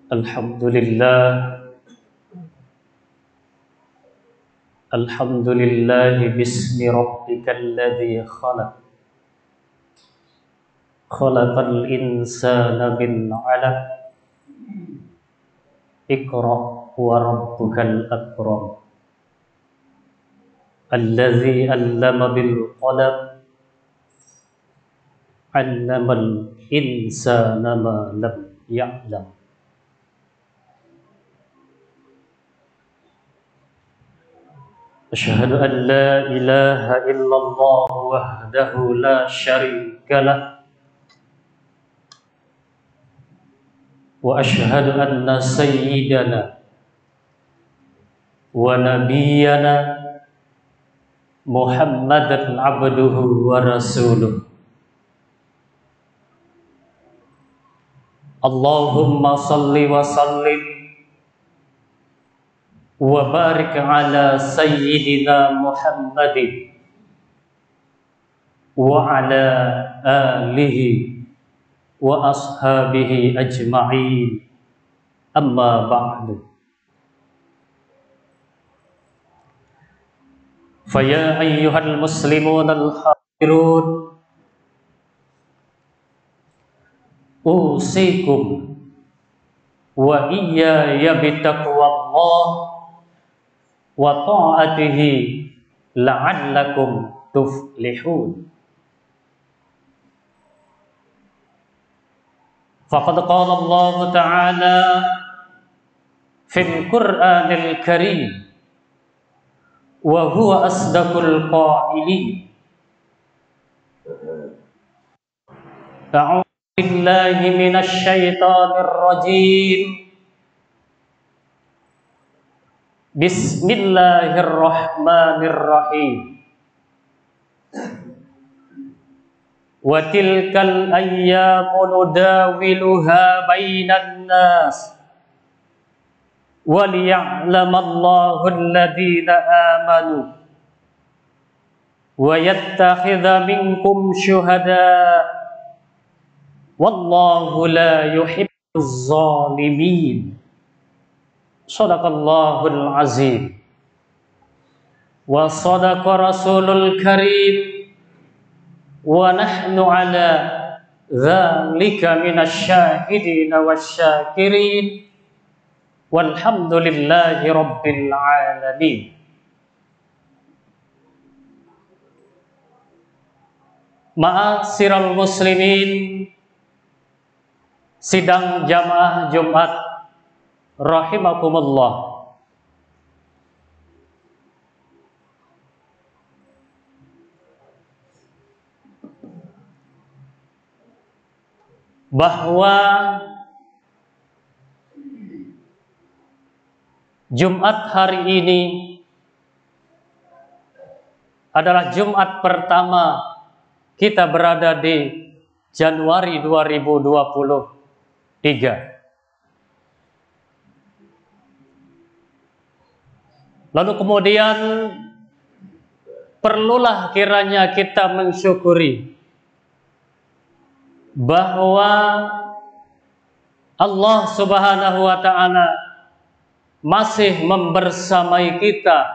Alhamdulillah, alhamdulillah bismi rabbikal ladzi khalaqal insana min 'alaq. Iqra wa rabbukal akram. Alladzi 'allama bil qalam, 'allamal insana ma lam ya'lam. Asyhadu an la ilaha illallah wahdahu la syarika lah, wa asyhadu anna sayyidana wa nabiyyana Muhammadan abduhu wa rasuluh. Allahumma salli wa sallim wa barik ala sayyidina Muhammadin wa ala alihi wa ashabihi ajma'in. Amma ba'du. Faya ayyuhal muslimun al-hadirun, usikum wa iyaya bitaqwallah wa ta'atihi la'allakum tuflihun. Faqad qala Allah Ta'ala fil Qur'anil Karim wa huwa asdaqul qailin. A'udzu billahi minasy syaithanir rajim. Bismillahirrahmanirrahim. Wa tilkal ayyamu nudawiluha bainan nas wa liya'lamallahu alladhina amanu wa yattakhidha minkum syuhada wallahu la yuhibbuz zalimin. Shadaqallahul azim wa shadaqa rasulul karim wa nahnu ala dzalika minasy syahidin wasyakirin walhamdulillahi rabbil alamin. Ma'asyiral muslimin, sidang jamaah Jumat rahimakumullah. Bahwa Jumat hari ini adalah Jumat pertama kita berada di Januari 2023. Lalu kemudian perlulah kiranya kita mensyukuri bahwa Allah Subhanahu wa ta'ala masih membersamai kita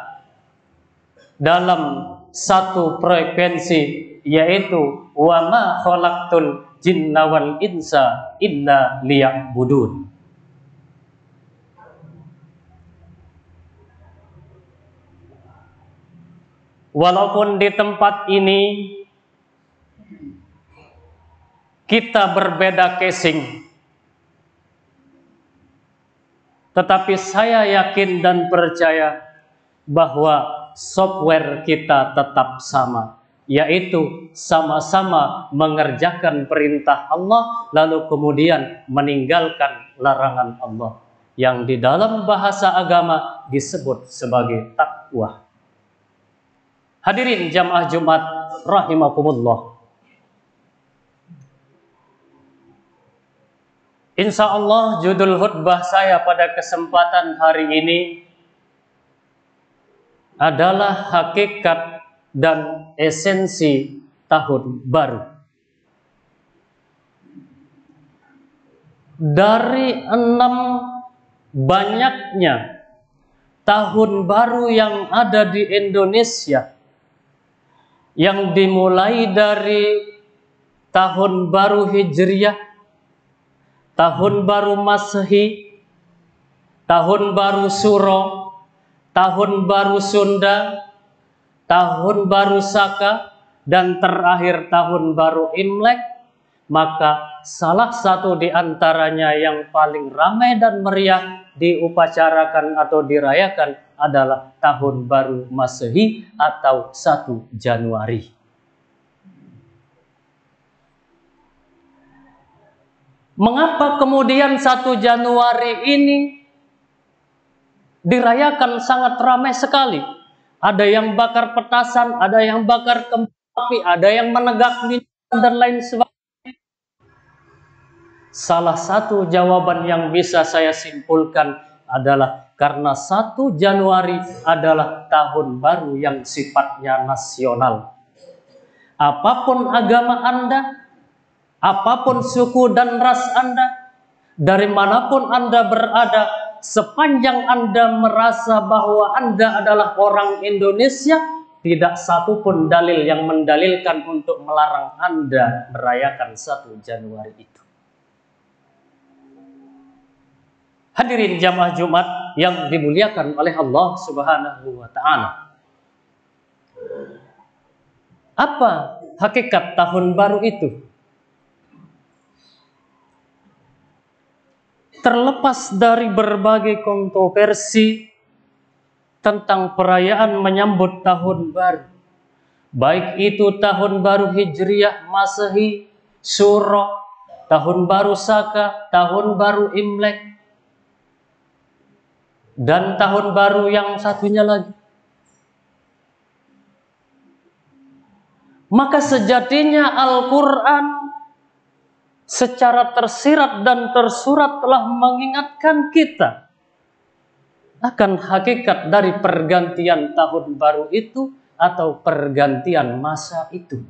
dalam satu frekuensi, yaitu wa ma khalaqtul jinna wal insa illa liya'budun. Walaupun di tempat ini kita berbeda casing, tetapi saya yakin dan percaya bahwa software kita tetap sama, yaitu sama-sama mengerjakan perintah Allah lalu kemudian meninggalkan larangan Allah, yang di dalam bahasa agama disebut sebagai takwa. Hadirin jamaah Jumat rahimakumullah. Insya Allah judul khutbah saya pada kesempatan hari ini adalah hakikat dan esensi tahun baru. Dari 6 banyaknya tahun baru yang ada di Indonesia, yang dimulai dari tahun baru Hijriah, tahun baru Masehi, tahun baru Suro, tahun baru Sunda, tahun baru Saka, dan terakhir tahun baru Imlek, maka salah satu di antaranya yang paling ramai dan meriah diupacarakan atau dirayakan adalah tahun baru Masehi atau 1 Januari. Mengapa kemudian 1 Januari ini dirayakan sangat ramai sekali? Ada yang bakar petasan, ada yang bakar kembang api, ada yang menegak minuman dan lain sebagainya. Salah satu jawaban yang bisa saya simpulkan adalah karena 1 Januari adalah tahun baru yang sifatnya nasional. Apapun agama Anda, apapun suku dan ras Anda, dari manapun Anda berada, sepanjang Anda merasa bahwa Anda adalah orang Indonesia, tidak satupun dalil yang mendalilkan untuk melarang Anda merayakan 1 Januari itu. Hadirin jamaah Jumat yang dimuliakan oleh Allah Subhanahu wa Ta'ala. Apa hakikat tahun baru itu? Terlepas dari berbagai kontroversi tentang perayaan menyambut tahun baru, baik itu tahun baru Hijriah, Masehi, Suro, tahun baru Saka, tahun baru Imlek, dan tahun baru yang satunya lagi, maka sejatinya Al-Quran secara tersirat dan tersurat telah mengingatkan kita akan hakikat dari pergantian tahun baru itu atau pergantian masa itu.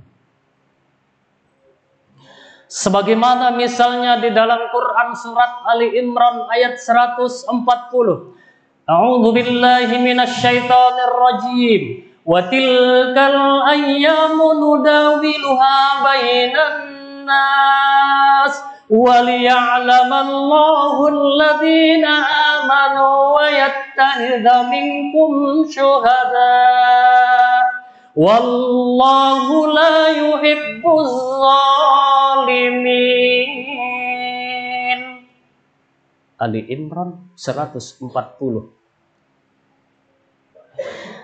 Sebagaimana misalnya di dalam Quran surat Ali Imran ayat 140. A'udzu billahi minasyaitonir rajim. Wa tilkal ayyamu nudawiluha bainan nas wa liya'lamallahu alladhina amanu wa yattakhidha minkum syuhada wallahu la yuhibbuz zalimin. Ali Imran 140.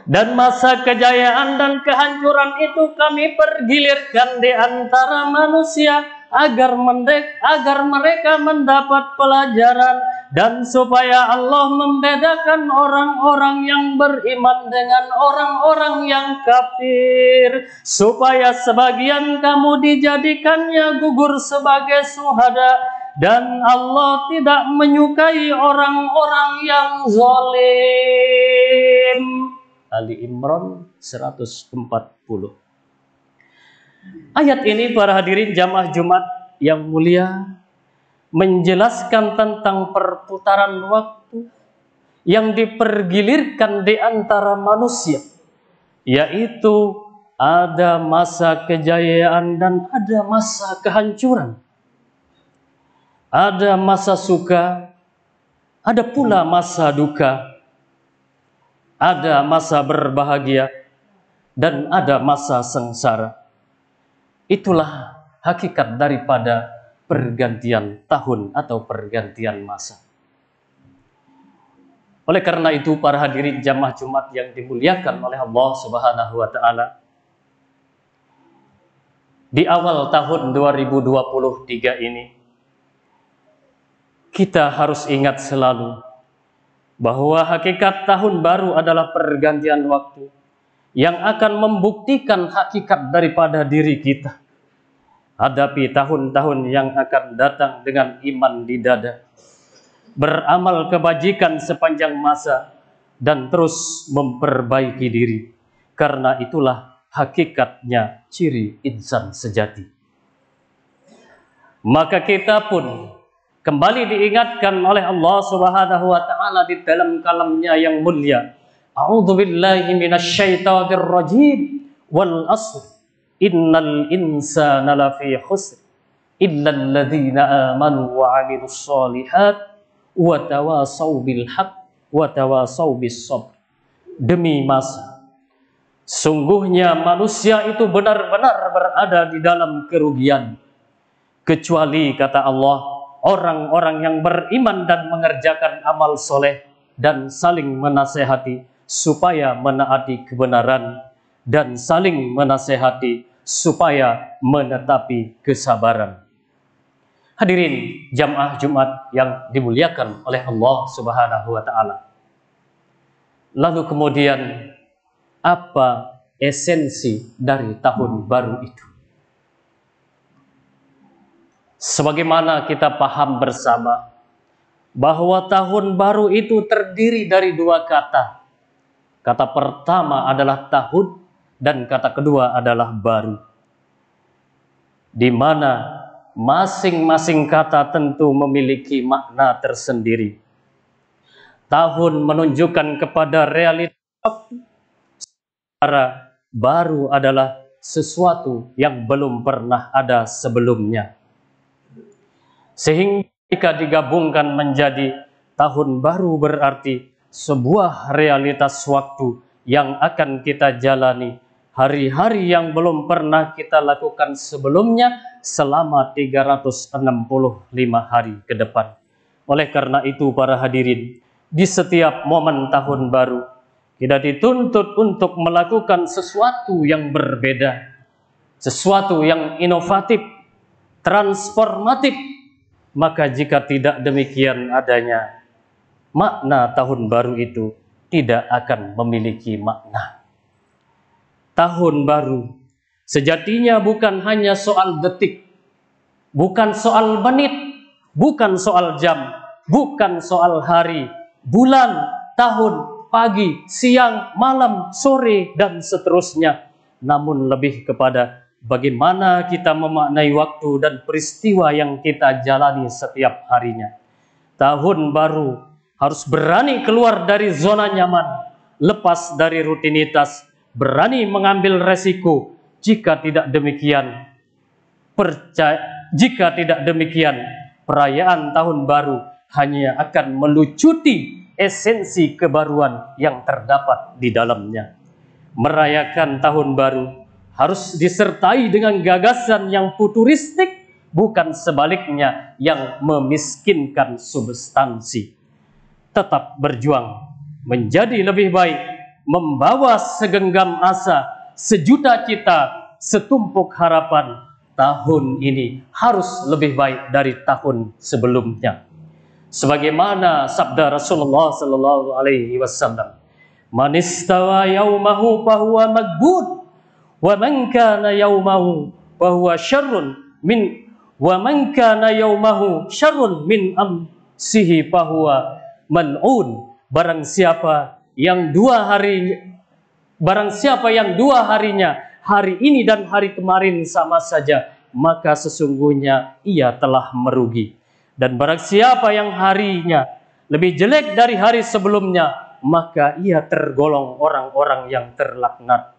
Dan masa kejayaan dan kehancuran itu kami pergilirkan di antara manusia agar mereka mendapat pelajaran dan supaya Allah membedakan orang-orang yang beriman dengan orang-orang yang kafir, supaya sebagian kamu dijadikannya gugur sebagai syuhada, dan Allah tidak menyukai orang-orang yang zalim. Ali Imran 140. Ayat ini para hadirin jamaah Jumat yang mulia menjelaskan tentang perputaran waktu yang dipergilirkan di antara manusia, yaitu ada masa kejayaan dan ada masa kehancuran. Ada masa suka, ada pula masa duka. Ada masa berbahagia dan ada masa sengsara. Itulah hakikat daripada pergantian tahun atau pergantian masa. Oleh karena itu para hadirin jamaah Jumat yang dimuliakan oleh Allah Subhanahu wa Ta'ala, di awal tahun 2023 ini kita harus ingat selalu bahwa hakikat tahun baru adalah pergantian waktu, yang akan membuktikan hakikat daripada diri kita. Hadapi tahun-tahun yang akan datang dengan iman di dada, beramal kebajikan sepanjang masa, dan terus memperbaiki diri. Karena itulah hakikatnya ciri insan sejati. Maka kita pun kembali diingatkan oleh Allah Subhanahu wa taala di dalam kalamnya yang mulia. A'udzubillahi minasyaitonir rajim. Wal 'ashr. Innal insana lafi khusr. Illal ladzina amanu wa 'amilus shalihat wa tawasaw bil haqq wa tawasaw bis sabr. Demi masa, sungguhnya manusia itu benar-benar berada di dalam kerugian, kecuali, kata Allah, orang-orang yang beriman dan mengerjakan amal soleh dan saling menasehati supaya menaati kebenaran dan saling menasehati supaya menetapi kesabaran. Hadirin jamaah Jumat yang dimuliakan oleh Allah Subhanahu wa taala. Lalu kemudian apa esensi dari tahun baru itu? Sebagaimana kita paham bersama bahwa tahun baru itu terdiri dari dua kata. Kata pertama adalah tahun dan kata kedua adalah baru. Di mana masing-masing kata tentu memiliki makna tersendiri. Tahun menunjukkan kepada realitas waktu. Sementara baru adalah sesuatu yang belum pernah ada sebelumnya. Sehingga jika digabungkan menjadi tahun baru berarti sebuah realitas waktu yang akan kita jalani, hari-hari yang belum pernah kita lakukan sebelumnya selama 365 hari ke depan. Oleh karena itu para hadirin, di setiap momen tahun baru kita dituntut untuk melakukan sesuatu yang berbeda, sesuatu yang inovatif, transformatif. Maka jika tidak demikian adanya, makna tahun baru itu tidak akan memiliki makna. Tahun baru sejatinya bukan hanya soal detik, bukan soal menit, bukan soal jam, bukan soal hari, bulan, tahun, pagi, siang, malam, sore, dan seterusnya. Namun lebih kepada bagaimana kita memaknai waktu dan peristiwa yang kita jalani setiap harinya. Tahun baru harus berani keluar dari zona nyaman, lepas dari rutinitas, berani mengambil resiko. Jika tidak demikian, perayaan tahun baru hanya akan melucuti esensi kebaruan yang terdapat di dalamnya. Merayakan tahun baru harus disertai dengan gagasan yang futuristik, bukan sebaliknya yang memiskinkan substansi. Tetap berjuang menjadi lebih baik, membawa segenggam asa, sejuta cita, setumpuk harapan. Tahun ini harus lebih baik dari tahun sebelumnya. Sebagaimana sabda Rasulullah sallallahu alaihi wasallam, "Man istawa yaumahu fahuwa maghbun, wa man kana yaumahu fahuwa syarrun min wa man kana yaumahu syarrun min amsihi fahuwa mal'un." Barang siapa yang dua harinya, hari ini dan hari kemarin sama saja, maka sesungguhnya ia telah merugi. Dan barang siapa yang harinya lebih jelek dari hari sebelumnya, maka ia tergolong orang-orang yang terlaknat.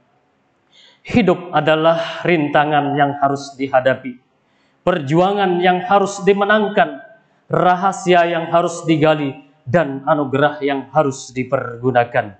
Hidup adalah rintangan yang harus dihadapi, perjuangan yang harus dimenangkan, rahasia yang harus digali, dan anugerah yang harus dipergunakan.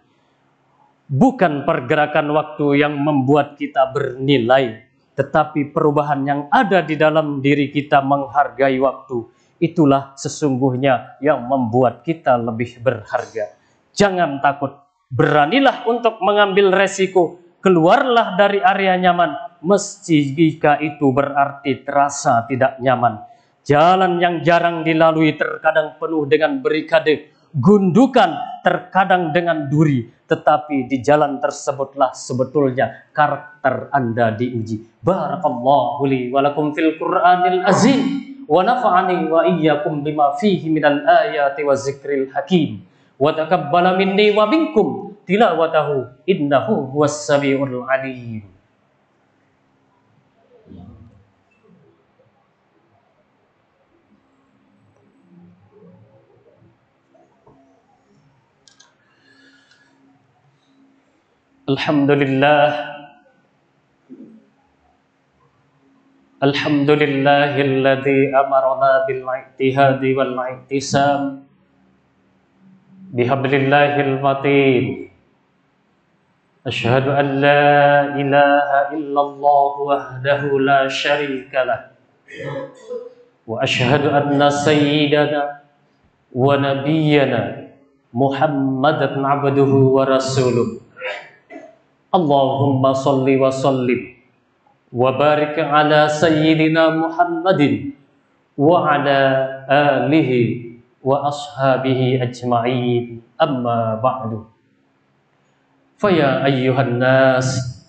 Bukan pergerakan waktu yang membuat kita bernilai, tetapi perubahan yang ada di dalam diri kita menghargai waktu. Itulah sesungguhnya yang membuat kita lebih berharga. Jangan takut, beranilah untuk mengambil resiko. Keluarlah dari area nyaman, meski jika itu berarti terasa tidak nyaman. Jalan yang jarang dilalui terkadang penuh dengan berikade. gundukan, terkadang dengan duri, tetapi di jalan tersebutlah sebetulnya karakter Anda diuji. Barakallahu li wa lakum fil Qur'anil azim wa nafa'ani wa iyyakum bima fihi minal ayati wa zikril hakim wa taqabbala minni wa minkum tilawatahu innahu huwas samiul alim. Alhamdulillahilladzi amarna bil ijtihadi wal ihtisam bihablillahil matin. Asyhadu an la ilaha illallah wahdahu la syarika lah. Wa asyhadu anna sayyidana wa nabiyyana Muhammadan abduhu wa rasuluh. Allahumma salli wa sallim wa barik ala sayyidina Muhammadin wa ala alihi wa ashabihi ajma'in, amma ba'du. Faya ayyuhan nas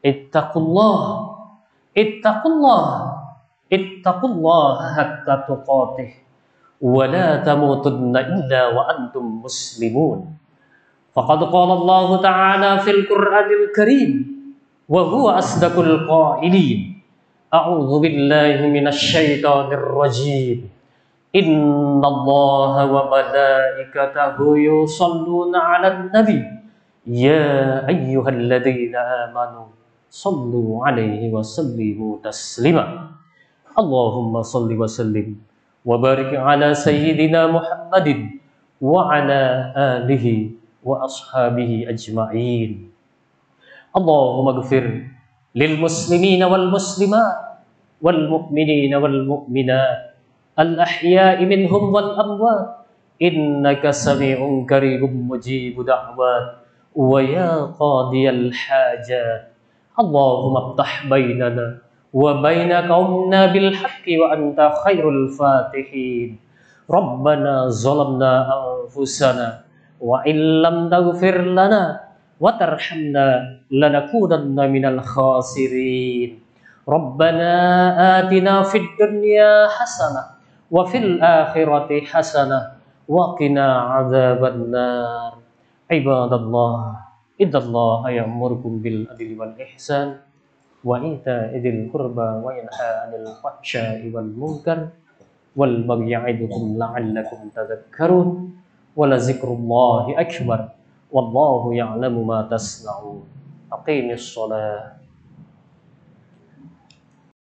ittaqullah hatta tuqatih wa la tamutunna illa wa antum muslimun. Faqad qala Allah Ta'ala fil Qur'anil Karim wa huwa asdaqul qailin. A'udzu billahi minasy syaithanir rajim. Innallaha wa malaikatahu yusholluna 'alan nabi. Ya ayyuhalladzina amanu shallu 'alaihi wa sallimu taslima. Allahumma shalli wa sallim wa barik 'ala sayyidina Muhammadin wa 'ala alihi wa ashabihi ajma'in. Allahumma ighfir lil muslimina wal muslimat wal mu'minina wal mu'minat al ahya'i minhum wal amwat innaka sami'un qaribun mujibud da'wat wa ya qadiyal hajat. Allahumma iftah bainana wa baina qaumina bil haqqi wa anta khairul fatihin. Rabbana zalamna anfusana wa illam taghfir lana wa tarhamna lanakunanna minal khasirin. Rabbana atina fid dunya hasanah wa fil akhirati hasanah wa qina adzabannar. Ibadallah, innallaha ya'murukum bil adli wal ihsan wa ita'i dzil qurba wa yanha 'anil fahsya'i wal munkar wal baghi ya'idukum la'allakum tadhakkarun. Wala zikrullahi akbar wallahu ya'lamu ma tasna'un. Aqimis shalah.